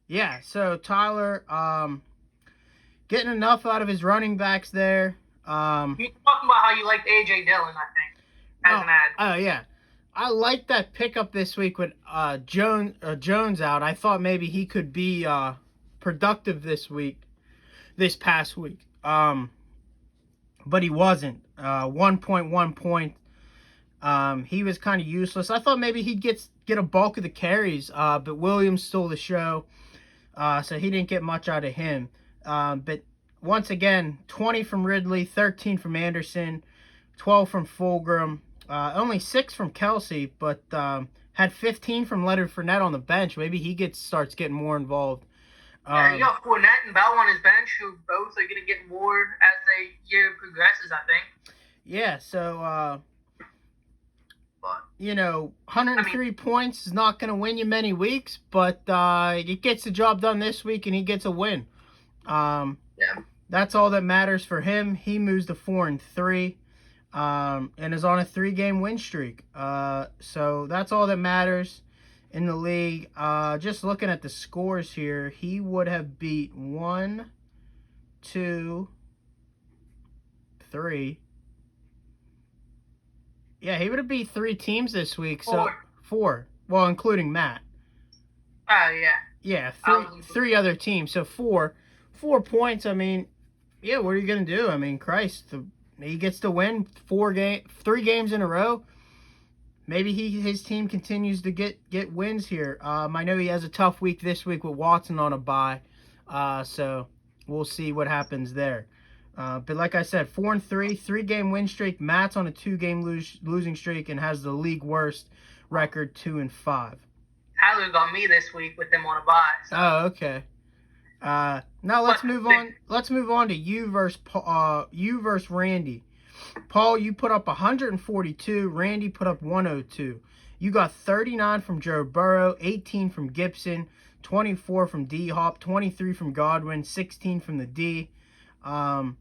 Yeah, so Tyler, getting enough out of his running backs there. You talking about how you liked AJ Dillon, I think, as No, an ad. oh yeah, I like that pickup this week with Jones out. I thought maybe he could be productive this past week. But he wasn't. 1.1 point. He was kind of useless. I thought maybe he'd get a bulk of the carries, but Williams stole the show, so he didn't get much out of him. But once again, 20 from Ridley, 13 from Anderson, 12 from Fulgham, only 6 from Kelsey, but had 15 from Leonard Fournette on the bench. Maybe he starts getting more involved. Yeah, you Um, got Fournette and Bell on his bench, who both are going to get more as the year progresses, I think. yeah, so But, I mean, 103 points is not going to win you many weeks, but it gets the job done this week, and he gets a win. Um, yeah. that's all that matters for him. He moves to 4-3, and is on a 3-game win streak. So that's all that matters in the league. Just looking at the scores here, he would have beat 1, 2, 3. Yeah, he would have beat 3 teams this week. So Four. 4, well, including Matt. Oh, yeah. Yeah, I three was, three other teams. So 4 points. I mean, yeah, what are you gonna do? I mean, Christ, he gets to win 3 games in a row. Maybe his team continues to get wins here. I know he has a tough week this week with Watson on a bye, so we'll see what happens there. But like I said, 4-3, 3-game win streak. Matt's on a 2-game losing streak and has the league worst record, 2-5. Tyler got me this week with him on a bye. So. Oh, okay. Now But let's move on. Let's move on to you versus Randy. Paul, you put up 142. Randy put up 102. You got 39 from Joe Burrow, 18 from Gibson, 24 from D Hop, 23 from Godwin, 16 from the D. Um,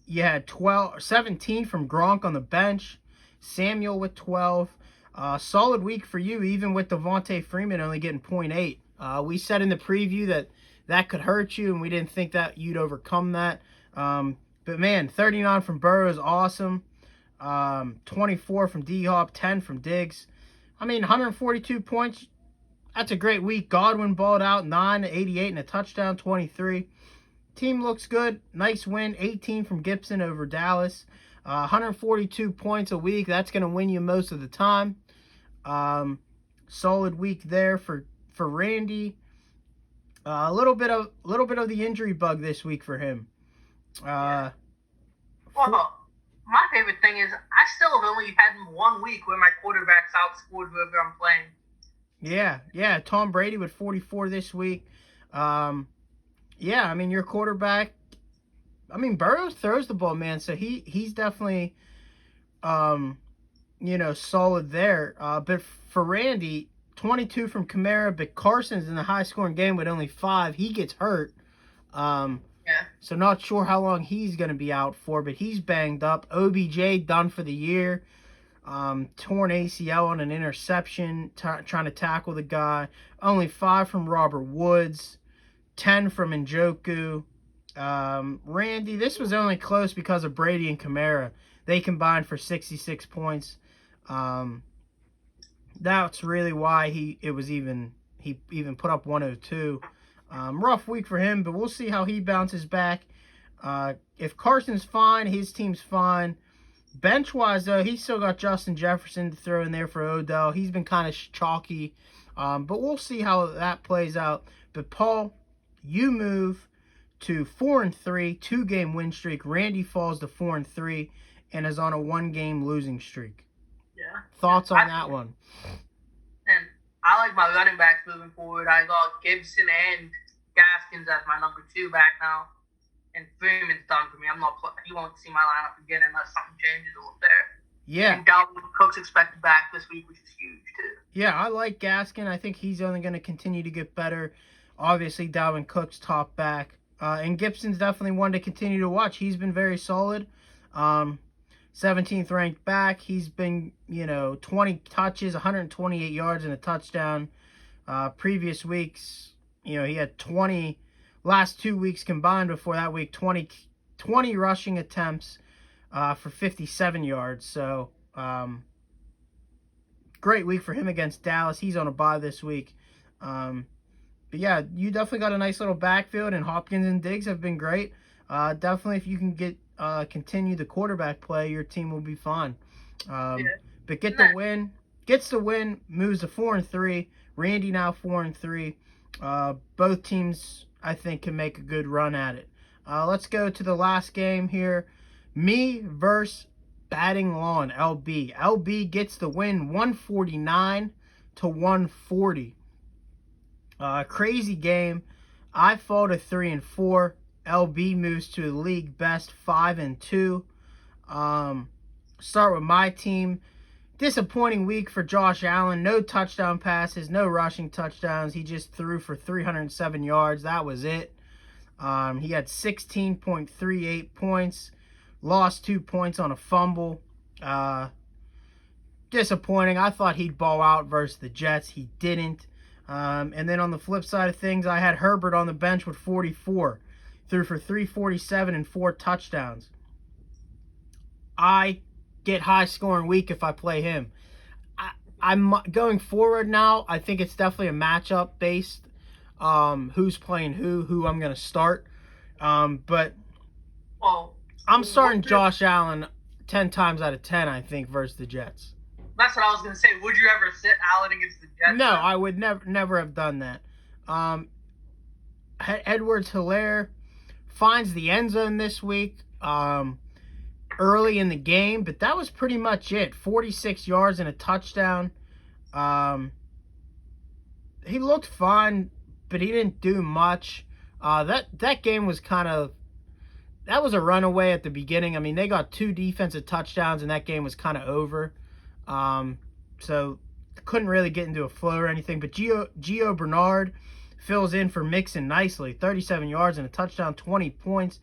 you had 17 from Gronk on the bench. Samuel with 12. Solid week for you, even with Devontae Freeman only getting point 0.8. We said in the preview that could hurt you, and we didn't think that you'd overcome that. But man, 39 from Burrow is awesome. 24 from D Hop, 10 from Diggs. I mean, 142 points. That's a great week. Godwin balled out 9-88 and a touchdown, 23. Team looks good. Nice win. 18 from Gibson over Dallas. 142 points a week. That's going to win you most of the time. Solid week there for Randy. A little bit of the injury bug this week for him. Yeah. Uh, for, Well, my favorite thing is I still have only had 1 week where my quarterbacks outscored whoever I'm playing. yeah. Tom Brady with 44 this week. Yeah, I mean your quarterback. I mean Burrows throws the ball, man. So he's definitely solid there. But for Randy, 22 from Kamara, but Carson's in the high scoring game with only 5. He gets hurt. Um, Yeah. so not sure how long he's going to be out for, but he's banged up. OBJ done for the year. Torn ACL on an interception, trying to tackle the guy. Only 5 from Robert Woods, 10 from Njoku. Randy, this was only close because of Brady and Kamara. They combined for 66 points. Um, that's really why he even put up 102. Rough week for him, but we'll see how he bounces back. If Carson's fine, his team's fine. Bench wise, though, he's still got Justin Jefferson to throw in there for Odell. He's been kind of chalky, but we'll see how that plays out. But Paul, you move to 4-3, 2-game win streak. Randy falls to 4-3 and is on a 1-game losing streak. Yeah. Thoughts on that one? And I like my running backs moving forward. I got Gibson and Gaskins as my number 2 back now. And Freeman's done for me. He won't see my lineup again unless something changes over there. Yeah. And Dalvin Cook's expected back this week, which is huge too. Yeah, I like Gaskin. I think he's only going to continue to get better. Obviously, Dalvin Cook's top back. And Gibson's definitely one to continue to watch. He's been very solid. 17th ranked back. He's been, 20 touches, 128 yards, and a touchdown. Previous weeks, he had 20 last 2 weeks combined. Before that week, 20 rushing attempts for 57 yards. So great week for him against Dallas. He's on a bye this week. But yeah, you definitely got a nice little backfield, and Hopkins and Diggs have been great. Definitely, if you can get continue the quarterback play, your team will be fine. Yeah. But gets the win, moves to 4-3. Randy now 4-3. Both teams, I think, can make a good run at it. Let's go to the last game here. Me versus Batting Lawn, LB. LB gets the win, 149-140. Crazy game. I fall to 3-4. LB moves to the league best 5-2. Start with my team. Disappointing week for Josh Allen. No touchdown passes, no rushing touchdowns. He just threw for 307 yards. That was it. He had 16.38 points. Lost 2 points on a fumble. Disappointing. I thought he'd ball out versus the Jets. He didn't. And then on the flip side of things, I had Herbert on the bench with 44. Threw for 347 and 4 touchdowns. I get high scoring week if I play him. I'm going forward now. I think it's definitely a matchup based. Who's playing who I'm going to start. But I'm starting Josh Allen 10 times out of 10, I think, versus the Jets. That's what I was going to say. Would you ever sit Allen against the Jets? No, I would never have done that. Edwards-Helaire finds the end zone this week early in the game, but that was pretty much it. 46 yards and a touchdown. He looked fine, but he didn't do much. That game was that was a runaway at the beginning. I mean, they got 2 defensive touchdowns, and that game was kind of over. So couldn't really get into a flow or anything. But Gio Bernard fills in for Mixon nicely. 37 yards and a touchdown, 20 points.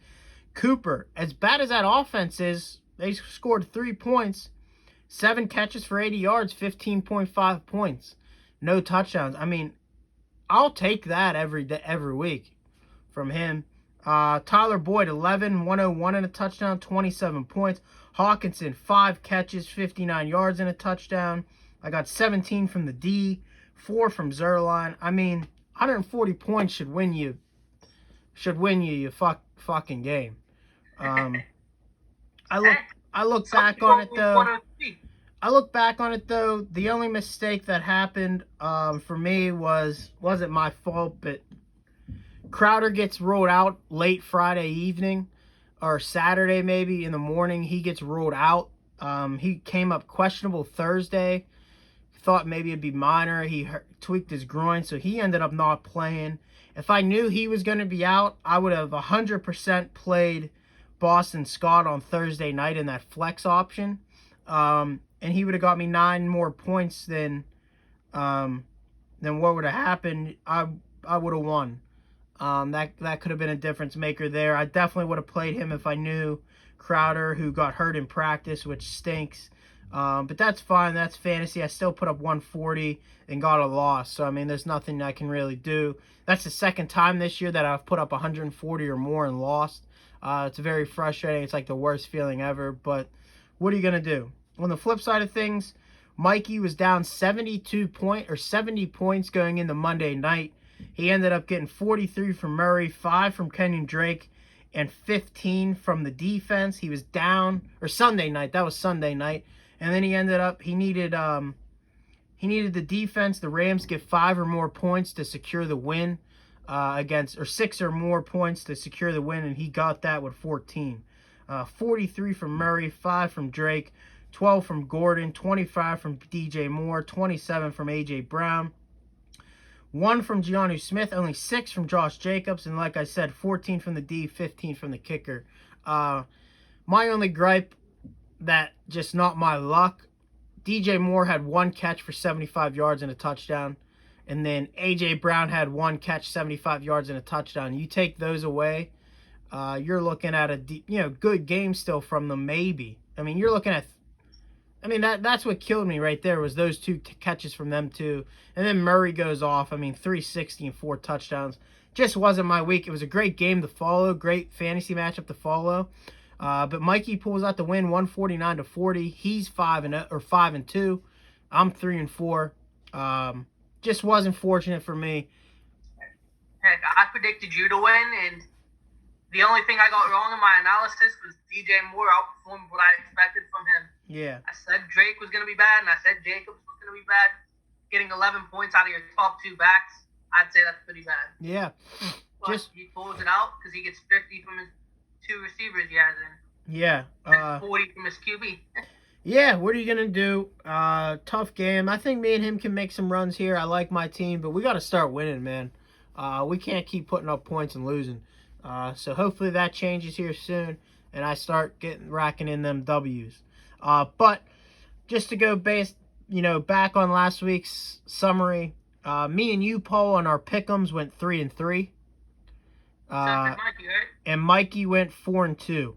Cooper, as bad as that offense is, they scored 3 points. 7 catches for 80 yards, 15.5 points. No touchdowns. I mean, I'll take that every week from him. Tyler Boyd, 11, 101 and a touchdown, 27 points. Hawkinson, 5 catches, 59 yards and a touchdown. I got 17 from the D, 4 from Zerline. I mean, 140 points should win you your fucking game. I look back on it though. The only mistake that happened for me wasn't my fault, but Crowder gets ruled out late Friday evening or Saturday maybe in the morning. He gets ruled out. He came up questionable Thursday. Thought maybe it'd be minor. He tweaked his groin, so he ended up not playing. If I knew he was going to be out, I would have 100% played Boston Scott on Thursday night in that flex option. And he would have got me 9 more points than what would have happened. I would have won. That could have been a difference maker there. I definitely would have played him if I knew Crowder, who got hurt in practice, which stinks. But that's fine. That's fantasy. I still put up 140 and got a loss. So, I mean, there's nothing I can really do. That's the second time this year that I've put up 140 or more and lost. It's very frustrating. It's like the worst feeling ever. But what are you going to do? On the flip side of things, Mikey was down 70 points going into Monday night. He ended up getting 43 from Murray, 5 from Kenyon Drake, and 15 from the defense. He was down, or Sunday night. That was Sunday night. And then he needed the defense, the Rams, get 5 or more points to secure the win or 6 or more points to secure the win, and he got that with 14. 43 from Murray, 5 from Drake, 12 from Gordon, 25 from DJ Moore, 27 from A.J. Brown, 1 from Giannu Smith, only 6 from Josh Jacobs, and like I said, 14 from the D, 15 from the kicker. My only gripe, that just not my luck, DJ Moore had 1 catch for 75 yards and a touchdown, and then A.J. Brown had 1 catch, 75 yards and a touchdown. You take those away, you're looking at a good game still from them, maybe. I mean, you're looking at I mean, that's what killed me right there was those two catches from them two. And then Murray goes off. I mean, 360 and 4 touchdowns. Just wasn't my week. It was a great game to follow, great fantasy matchup to follow. But Mikey pulls out the win, 149-40. He's 5-2. I'm 3-4. Just wasn't fortunate for me. Heck, I predicted you to win, and the only thing I got wrong in my analysis was DJ Moore outperformed what I expected from him. Yeah. I said Drake was going to be bad, and I said Jacobs was going to be bad. Getting 11 points out of your top two backs, I'd say that's pretty bad. Yeah. But he pulls it out because he gets 50 from his two receivers he has in. Yeah. And 40 from his QB. Yeah, what are you going to do? Tough game. I think me and him can make some runs here. I like my team, but we got to start winning, man. We can't keep putting up points and losing. So hopefully that changes here soon, and I start racking in them W's. But just to go back on last week's summary, me and you, Paul, on our pick'ems went 3-3. Sounds like Mikey, right? And Mikey went 4-2.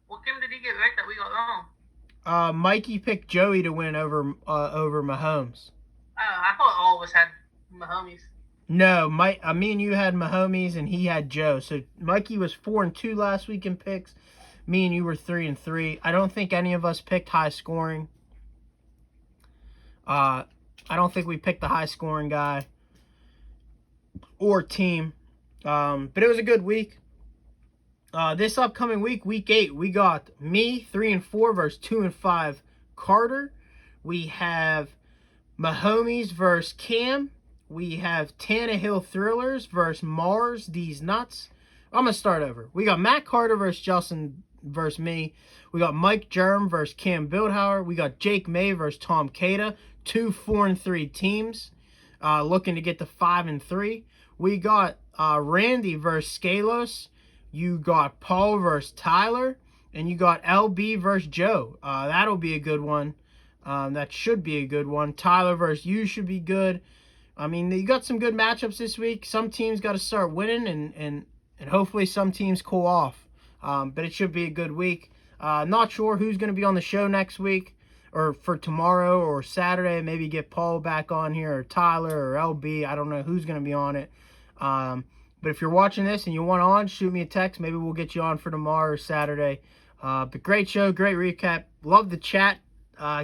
What game did he get right that we got wrong? Mikey picked Joey to win over Mahomes. I thought all of us had Mahomes. No, me and you had Mahomes, and he had Joe. So Mikey was 4-2 last week in picks. Me and you were 3-3. I don't think any of us picked high scoring. I don't think we picked the high scoring guy or team. But it was a good week. This upcoming week, week 8, we got me 3-4 versus 2-5 Carter. We have Mahomes versus Cam. We have Tannehill Thrillers versus Mars These Nuts. I'm gonna start over. We got Matt Carter versus Justin versus me. We got Mike Germ versus Cam Bildhauer. We got Jake May versus Tom Cada. 2 4-3 teams looking to get to 5-3. We got Randy versus Scalos. You got Paul versus Tyler. And you got LB versus Joe. That'll be a good one. That should be a good one. Tyler versus you should be good. I mean, you got some good matchups this week. Some teams got to start winning, and hopefully some teams cool off. But it should be a good week. Not sure who's going to be on the show next week or for tomorrow or Saturday. Maybe get Paul back on here or Tyler or LB. I don't know who's going to be on it. But if you're watching this and you want on, shoot me a text. Maybe we'll get you on for tomorrow or Saturday. But great show, great recap. Love the chat.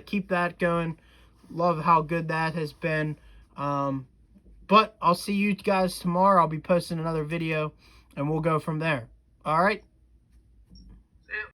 Keep that going. Love how good that has been. But I'll see you guys tomorrow. I'll be posting another video, and we'll go from there. All right?